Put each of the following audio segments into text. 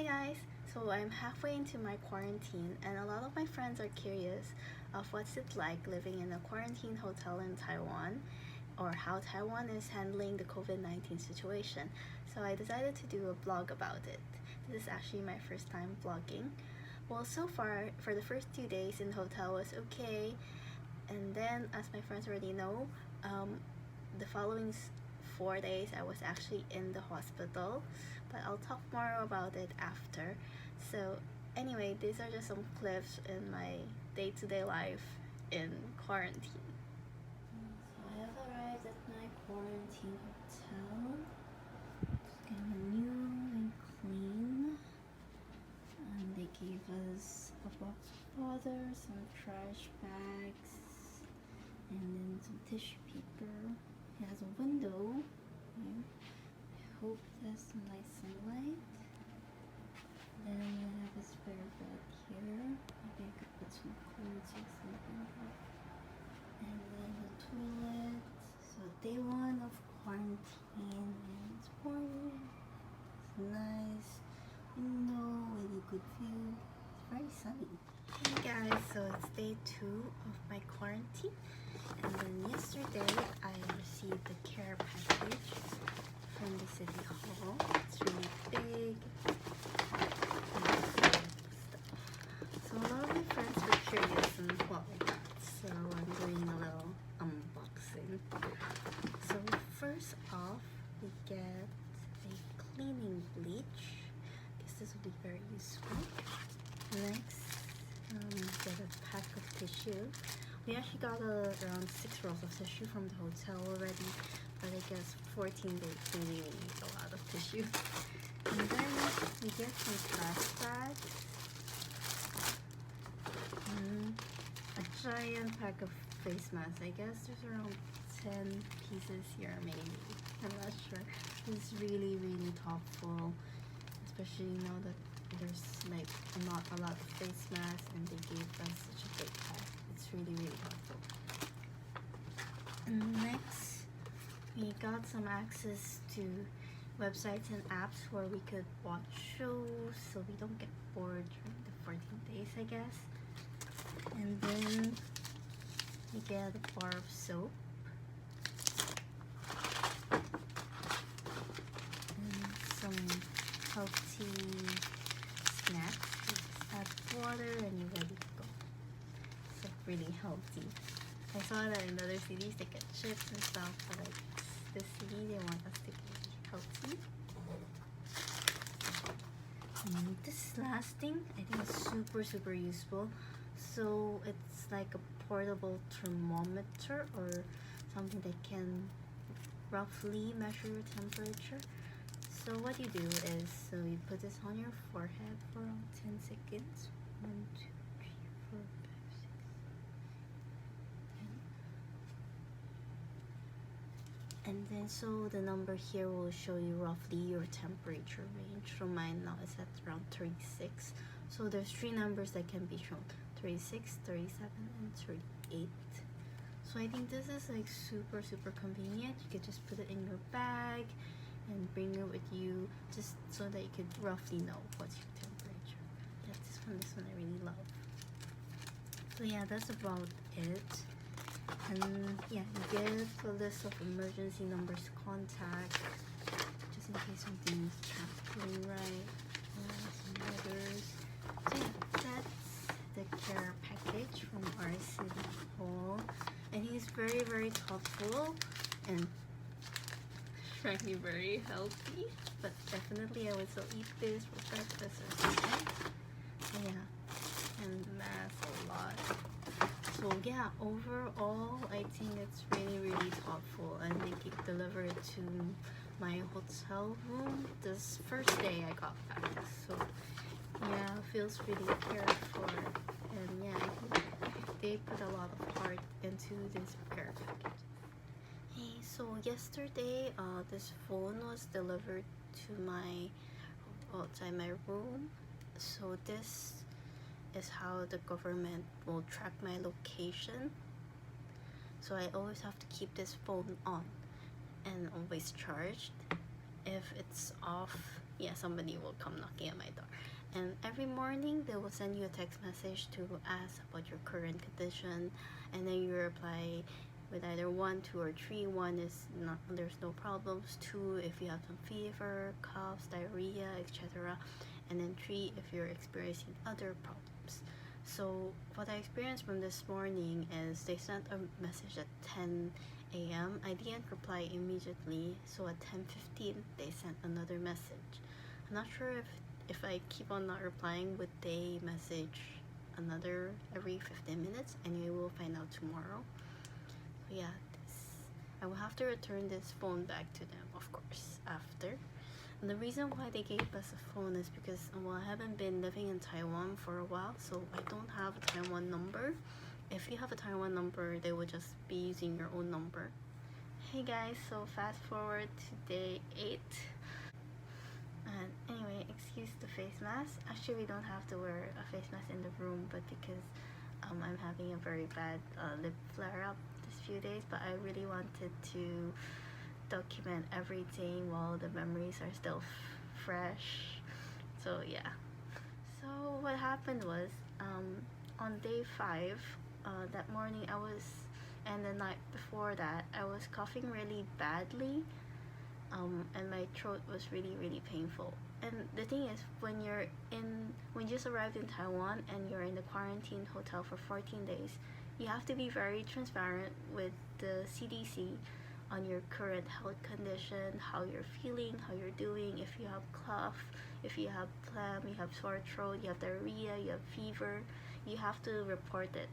Hey guys! So I'm halfway into my quarantine and a lot of my friends are curious of what's it like living in a quarantine hotel in Taiwan or how Taiwan is handling the COVID-19 situation. So I decided to do a blog about it. This is actually my first time vlogging. Well, so far, for the first 2 days in the hotel was okay, and then as my friends already know, the following 4 days I was actually in the hospital, but I'll talk more about it after. So anyway, these are just some clips in my day-to-day life in quarantine. So I have arrived at my quarantine hotel. It's kind of new and clean, and they gave us a box of water, some trash bags, and then some tissue paper. It has a window. I hope there's some nice sunlight. Then I have a spare bed here. Maybe I could put some clothes or something. And then the toilet. So day 1 of quarantine, and it's warm. It's nice window with a good view. It's very sunny. Hey guys, so it's day 2 of my quarantine, and then yesterday I received the care package from the city hall. It's really big. So a lot of my friends were curious on what we got, so I'm doing a little unboxing. So first off, we get a cleaning bleach. I guess this will be very useful. Next, we get a pack of tissue. We actually got around 6 rolls of tissue from the hotel already, but I guess 14 days we need a lot of tissue. And then we get some trash bags, a giant pack of face masks. I guess there's around 10 pieces here, maybe. I'm not sure. It's really thoughtful, especially now that there's like not a lot of face masks and they gave us such a big pack. It's really helpful. And next, we got some access to websites and apps where we could watch shows so we don't get bored during the 14 days, I guess. And then we get a bar of soap and some healthy snacks. You just add water and you're ready to go. It's like really healthy. I saw that in other cities they get chips and stuff, but like this city they want us to be healthy. And this last thing I think is super useful. So it's like a portable thermometer or something that can roughly measure your temperature. So what you do is, so you put this on your forehead for around 10 seconds. 1, 2, 3, 4, 5, 6, 10. And then so the number here will show you roughly your temperature range. So mine now is at around 36. So there's 3 numbers that can be shown: 36, 37, and 38. So I think this is like super convenient. You could just put it in your bag and bring it with you, just so that you could roughly know what's your temperature. Yeah, this one I really love. So yeah, that's about it. And yeah, you get a list of emergency numbers to contact, just in case something's happening, right? Some letters. So yeah, that's the care package from our city hall. And he's very thoughtful and frankly very healthy, but definitely I would still eat this for breakfast or something. So yeah, and mass a lot. So yeah, overall I think it's really thoughtful, and they keep delivered to my hotel room this first day I got back. So yeah, it feels really cared for, and yeah, I think they put a lot of heart into this care package. Hey, so yesterday this phone was delivered to my outside my room. So this is how the government will track my location. So I always have to keep this phone on and always charged. If it's off, yeah, somebody will come knocking at my door. And every morning they will send you a text message to ask about your current condition, and then you reply with either 1, 2, or 3. 1 is not, there's no problems. 2 if you have some fever, coughs, diarrhea, etc. And then 3 if you're experiencing other problems. So what I experienced from this morning is they sent a message at 10 a.m. I didn't reply immediately, so at 10:15 they sent another message. I'm not sure if I keep on not replying, would they message another every 15 minutes? Anyway, we'll find out tomorrow. So yeah, I will have to return this phone back to them, of course, after. And the reason why they gave us a phone is because, well, I haven't been living in Taiwan for a while, so I don't have a Taiwan number. If you have a Taiwan number, they will just be using your own number. Hey guys, so fast forward to day 8. And anyway, excuse the face mask. Actually, we don't have to wear a face mask in the room, but because I'm having a very bad lip flare-up this few days, but I really wanted to document everything while the memories are still fresh. So yeah. So what happened was, on day 5, that morning and the night before that, I was coughing really badly. And my throat was really painful. And the thing is, when you just arrived in Taiwan and you're in the quarantine hotel for 14 days, you have to be very transparent with the CDC on your current health condition, how you're feeling, how you're doing. If you have cough, if you have phlegm, you have sore throat, you have diarrhea, you have fever, you have to report it.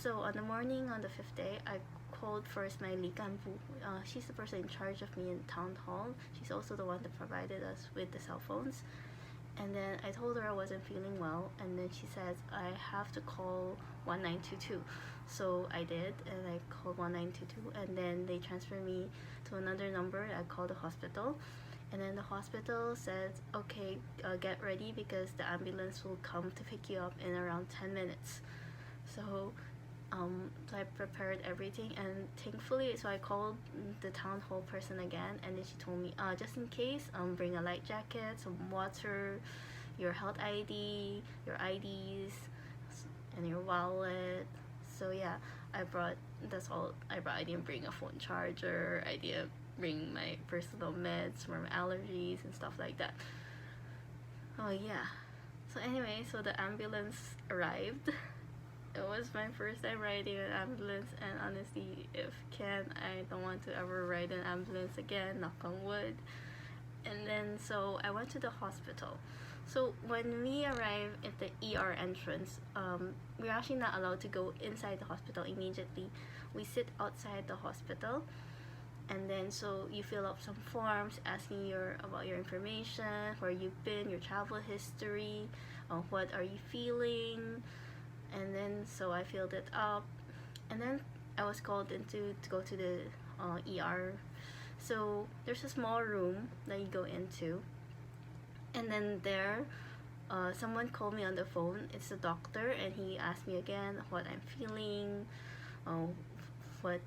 So on the morning on the 5th day, I called first my Likanbu. She's the person in charge of me in town hall. She's also the one that provided us with the cell phones. And then I told her I wasn't feeling well, and then she says I have to call 1922. So I did, and I called 1922, and then they transferred me to another number. I called the hospital, and then the hospital said, okay, get ready because the ambulance will come to pick you up in around 10 minutes. So I prepared everything, and thankfully, so I called the town hall person again, and then she told me, just in case, bring a light jacket, some water, your health ID, your IDs, and your wallet. So yeah, that's all I brought. I didn't bring a phone charger, I didn't bring my personal meds for my allergies and stuff like that. Oh yeah. So anyway, so the ambulance arrived. It was my first time riding an ambulance, and honestly, if I don't want to ever ride an ambulance again, knock on wood. And then so I went to the hospital. So when we arrive at the ER entrance, we're actually not allowed to go inside the hospital immediately. We sit outside the hospital, and then so you fill up some forms asking about your information, where you've been, your travel history, what are you feeling. And then so I filled it up, and then I was called in to go to the ER. So there's a small room that you go into, and then there someone called me on the phone. It's a doctor, and he asked me again what I'm feeling, what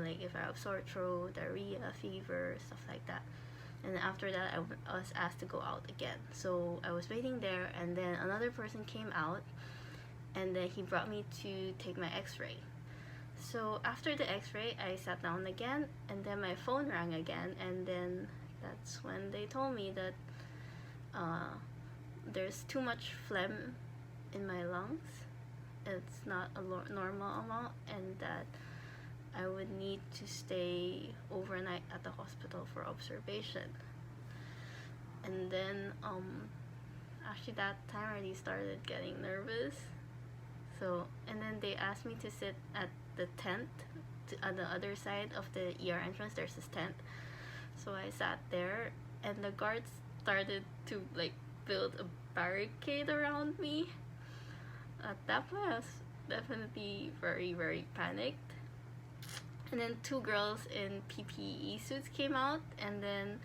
like if I have sore throat, diarrhea, fever, stuff like that. And then after that, I was asked to go out again. So I was waiting there, and then another person came out, and then he brought me to take my x-ray. So after the x-ray, I sat down again, and then my phone rang again, and then that's when they told me that there's too much phlegm in my lungs. It's not a normal amount, and that I would need to stay overnight at the hospital for observation. And then actually that time I already started getting nervous. So, and then they asked me to sit at the tent, on the other side of the ER entrance. There's this tent. So I sat there, and the guards started to like build a barricade around me. At that point, I was definitely very panicked. And then 2 girls in PPE suits came out, and then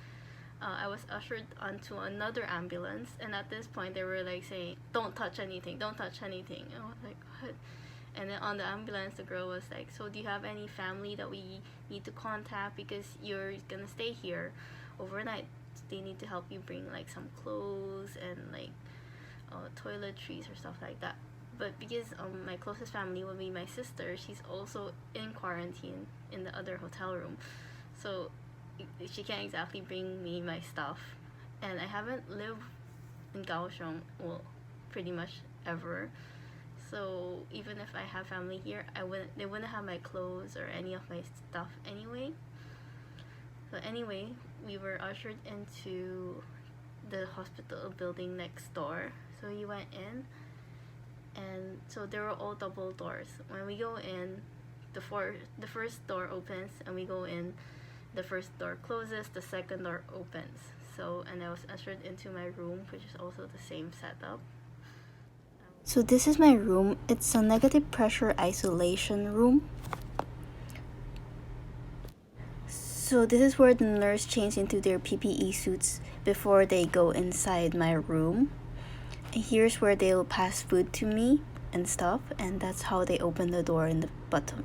I was ushered onto another ambulance, and at this point they were like saying, don't touch anything, don't touch anything. And I was like, what? And then on the ambulance, the girl was like, so do you have any family that we need to contact, because you're gonna stay here overnight? They need to help you bring like some clothes and like toiletries or stuff like that. But because my closest family will be my sister, she's also in quarantine in the other hotel room, so she can't exactly bring me my stuff. And I haven't lived in Kaohsiung, well, pretty much ever. So even if I have family here, they wouldn't have my clothes or any of my stuff anyway. So anyway, we were ushered into the hospital building next door. So we went in, and so there were all double doors. When we go in, the first door opens, and we go in. The first door closes, the second door opens. So, and I was ushered into my room, which is also the same setup. So this is my room. It's a negative pressure isolation room. So this is where the nurse changes into their PPE suits before they go inside my room. And here's where they'll pass food to me and stuff, and that's how they open the door in the bottom.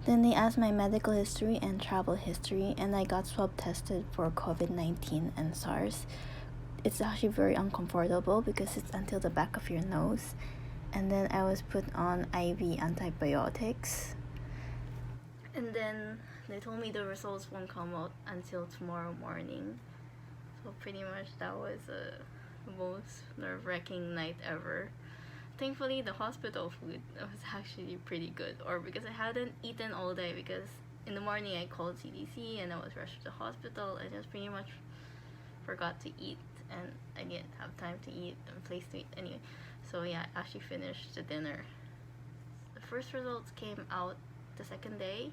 Then they asked my medical history and travel history, and I got swab tested for COVID-19 and SARS. It's actually very uncomfortable because it's until the back of your nose. And then I was put on IV antibiotics. And then they told me the results won't come out until tomorrow morning. So pretty much that was the most nerve-wracking night ever. Thankfully, the hospital food was actually pretty good, or because I hadn't eaten all day, because in the morning I called CDC and I was rushed to the hospital. I just pretty much forgot to eat, and I didn't have time to eat and place to eat anyway. So yeah, I actually finished the dinner. The first results came out the second day.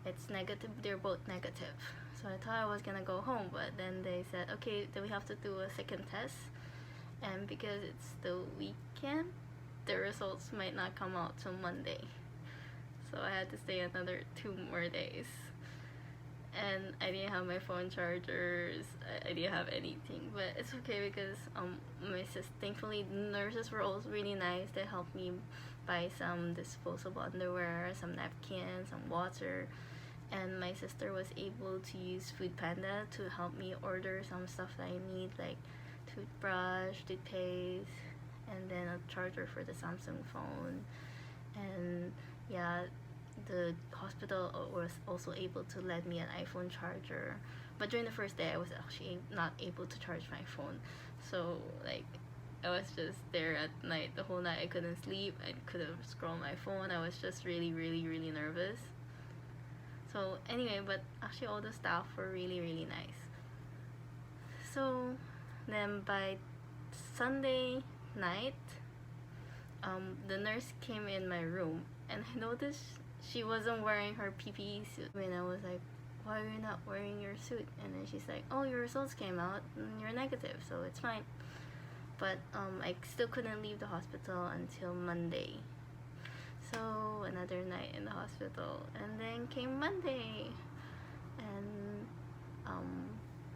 It's negative. They're both negative. So I thought I was gonna go home, but then they said, okay, then we have to do a second test, and because it's the weekend, the results might not come out till Monday. So I had to stay another 2 more days. And I didn't have my phone chargers, I didn't have anything. But it's okay because thankfully the nurses were also really nice. They helped me buy some disposable underwear, some napkins, some water. And my sister was able to use Food Panda to help me order some stuff that I need, like toothbrush, toothpaste, and then a charger for the Samsung phone. And yeah, the hospital was also able to lend me an iPhone charger. But during the first day, I was actually not able to charge my phone. So like, I was just there at night, the whole night. I couldn't sleep, I couldn't scroll my phone. I was just really, really, really nervous. So anyway, but actually all the staff were really, really nice. So then by Sunday night, the nurse came in my room, and I noticed she wasn't wearing her PPE suit. And I was like, why are you not wearing your suit? And then she's like, oh, your results came out and you're negative, so it's fine. But I still couldn't leave the hospital until Monday. So another night in the hospital, and then came Monday. And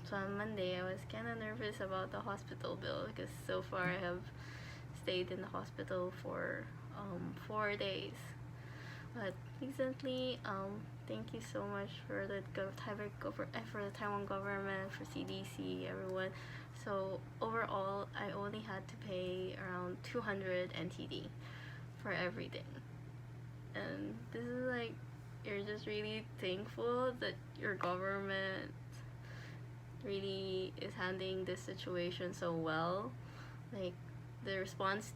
so on Monday I was kind of nervous about the hospital bill, because so far I have stayed in the hospital for 4 days. But recently, thank you so much for the Taiwan government, for CDC, everyone. So overall, I only had to pay around 200 NTD for everything. And this is like, you're just really thankful that your government really is handling this situation so well. Like, the response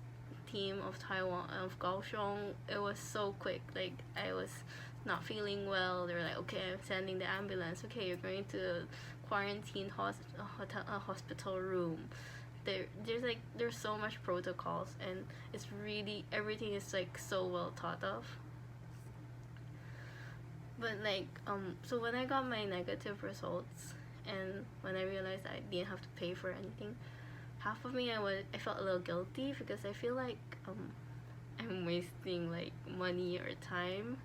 team of Taiwan, of Kaohsiung, it was so quick. Like, I was not feeling well, they were like, okay, I'm sending the ambulance, okay, you're going to quarantine hospital room. There's so much protocols, and it's really, everything is like so well thought of. But like, so when I got my negative results, and when I realized I didn't have to pay for anything, half of me, I felt a little guilty, because I feel like I'm wasting like money or time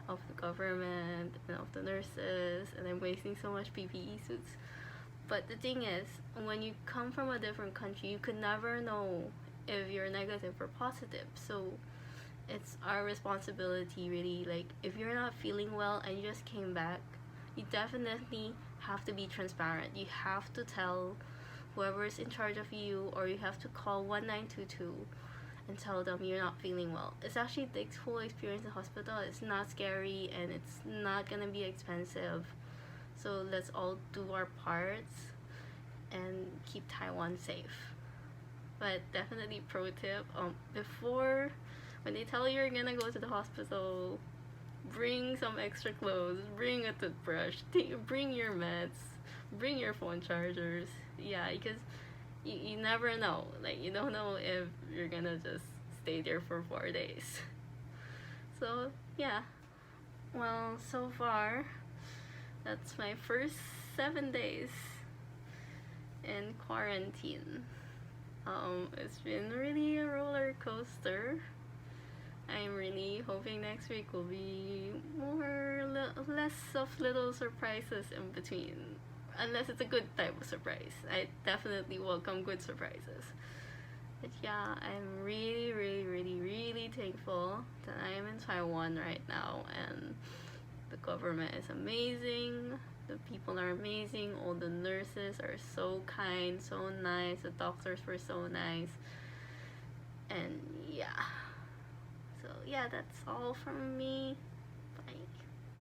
of the government and of the nurses, and I'm wasting so much PPE suits. But the thing is, when you come from a different country, you could never know if you're negative or positive. So it's our responsibility, really. Like, if you're not feeling well and you just came back, you definitely have to be transparent. You have to tell whoever's in charge of you, or you have to call 1922 and tell them you're not feeling well. It's actually the whole experience in hospital. It's not scary and it's not gonna be expensive. So let's all do our parts and keep Taiwan safe. But definitely pro tip, before, when they tell you you're gonna go to the hospital, bring some extra clothes, bring a toothbrush, bring your meds, bring your phone chargers. Yeah, because you never know. Like, you don't know if you're gonna just stay there for 4 days. So yeah, well, so far that's my first 7 days in quarantine. It's been really a roller coaster. I'm really hoping next week will be less of little surprises in between, unless it's a good type of surprise. I definitely welcome good surprises. But yeah, I'm really, really, really, really thankful that I am in Taiwan right now, and the government is amazing. The people are amazing. All the nurses are so kind, so nice. The doctors were so nice. And yeah. So yeah, that's all from me.